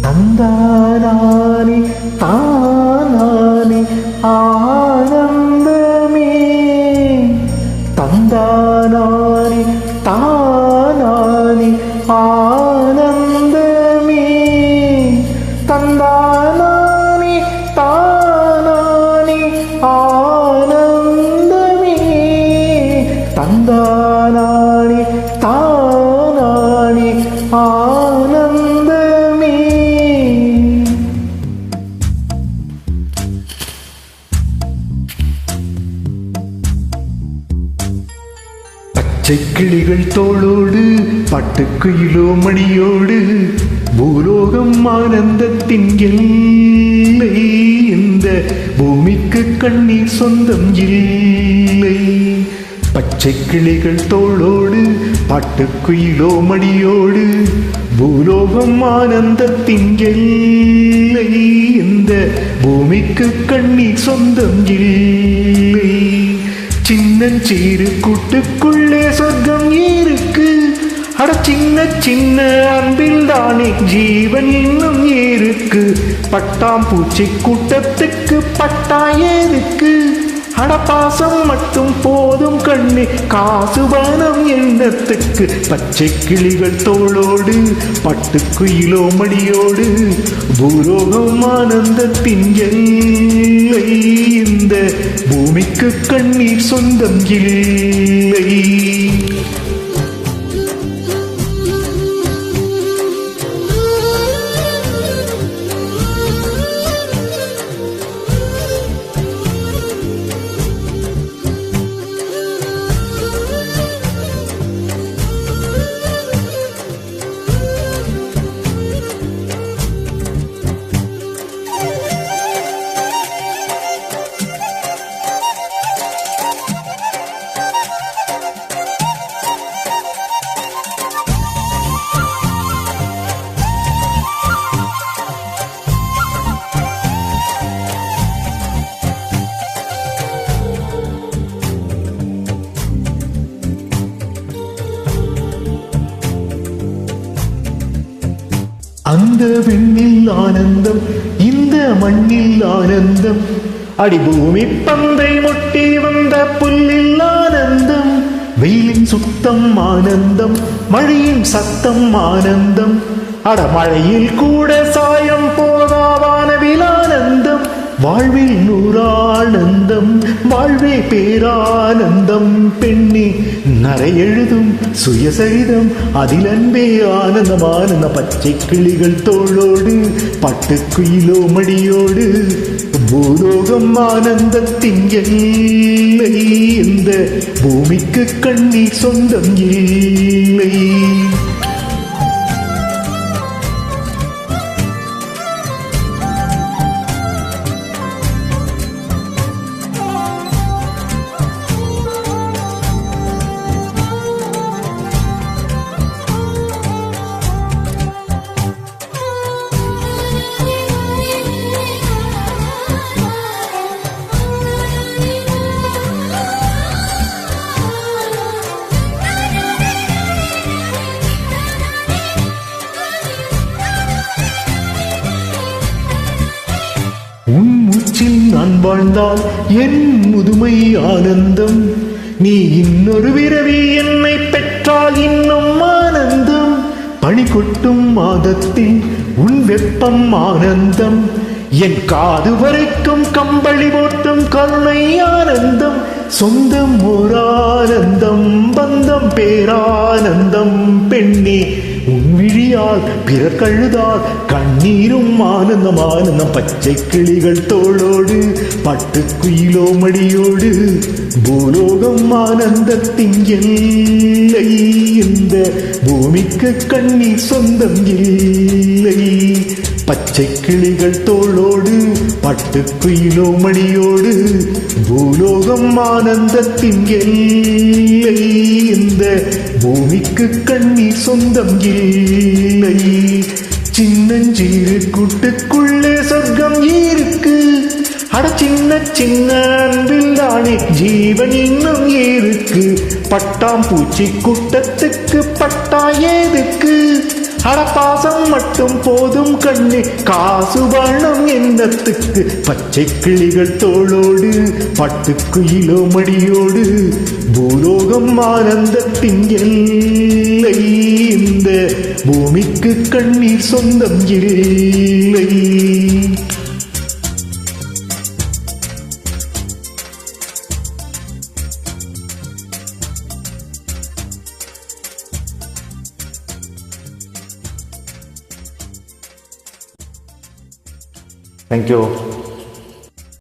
தந்தானானே தானானே ஆனந்தமே தந்தானானே தானானே ஆனந்தமே தந்தானானே தானானே ஆனந்தமே தந்தானானே தானானே ஆனந்தமே. பச்சை கிளிகள் தோளோடு பட்டுக்குயிலோ மணியோடு பூலோகம் ஆனந்தத்தின் எல்லை. இந்த பூமிக்கு கண்ணீர் சொந்தம் இல்லை. பச்சை கிளிகள் தோளோடு பட்டுக்குயிலோ மணியோடு பூலோகம் ஆனந்தத்தின் எல்லை. இந்த பூமிக்கு கண்ணீர் சொந்தம் இல்லை. சின்னஞ்சீரு கூட்டுக்குள்ளே சொர்க்கம் இருக்கு. அட சின்ன சின்ன அன்பில் தானே ஜீவன் இன்னும் இருக்கு. பட்டாம் பூச்சி கூட்டத்துக்கு பட்டா எதுக்கு? அட பாசம் மட்டும் போதும் கண்ணே, காசு பணம் எண்ணத்துக்கு. பச்சை கிளிகள் தோளோடு பட்டுக்குயிலோ மடியோடு பூலோகம் ஆனந்தத்தின் எல்லை. இந்த பூமிக்கு கண்ணீர் சொந்தம் இல்லை. அந்த விண்ணில் ஆனந்தம், இந்த மண்ணில் ஆனந்தம். அடிபூமி பந்தை முட்டி வந்த புல்லில் ஆனந்தம். வெயிலின் சுத்தம் ஆனந்தம், மழையின் சத்தம் ஆனந்தம். அடமழையில் கூட சாயம் போதாவானவில் ஆனந்தம். வாழ்வில் நூறானந்தம், வாழ்வே பேரானந்தம். பெண்ணே நரை எழுதும் சுயசரிதம், அதில் அன்பே ஆனந்தம் ஆனந்தம். பச்சை கிளிகள் தோளோடு பட்டுக்குயிலோ மடியோடு பூலோகம் ஆனந்தத்தின் எல்லை. இந்த பூமிக்கு கண்ணீர் சொந்தம் இல்லை. உன் மூச்சில் நான் வாழ்ந்தால் என் முதுமை ஆனந்தம். நீ இன்னொரு விரவி என்னை பெற்றால் இன்னும் ஆனந்தம். பனி கொட்டும் மாதத்தில் உன் வெப்பம் ஆனந்தம். என் காது வரைக்கும் கம்பளி போட்டும் கருணை ஆனந்தம். சொந்தம் ஓர் ஆனந்தம், பந்தம் பேரானந்தம். பெண்ணே உன் விழியால் பிறர் கழுதால் கண்ணீரும் ஆனந்தம் ஆனந்தம். பச்சை கிளிகள் தோளோடு பட்டுக்குயிலோ மடியோடு பூலோகம் ஆனந்தத்தின் எல்லை. இந்த பூமிக்கு கண்ணீர் சொந்தம் இல்லை. பச்சை கிளிகள் தோளோடு பட்டுக்குயிலோ மடியோடு பூலோகம் ஆனந்தத்தின் எல்லை. இந்த பூமிக்கு கண்ணீர் சொந்தம் இல்லை. சின்னஞ்சீரு கூட்டுக்குள்ளே சொர்க்கம் இருக்கு. அட சின்ன சின்ன அன்பில் தானே ஜீவன் இன்னும் இருக்கு. பட்டாம் பூச்சி கூட்டத்துக்கு பட்டா எதுக்கு? அடப்பாசம் மட்டும் போதும் கண்ணே, காசு பணம் என்னத்துக்கு? பச்சை கிளிகள் தோளோடு பட்டுக்குயிலோ மடியோடு, பூலோகம் ஆனந்தத்தின் எல்லை. இந்த பூமிக்கு கண்ணீர் சொந்தம் இல்லை. Thank you.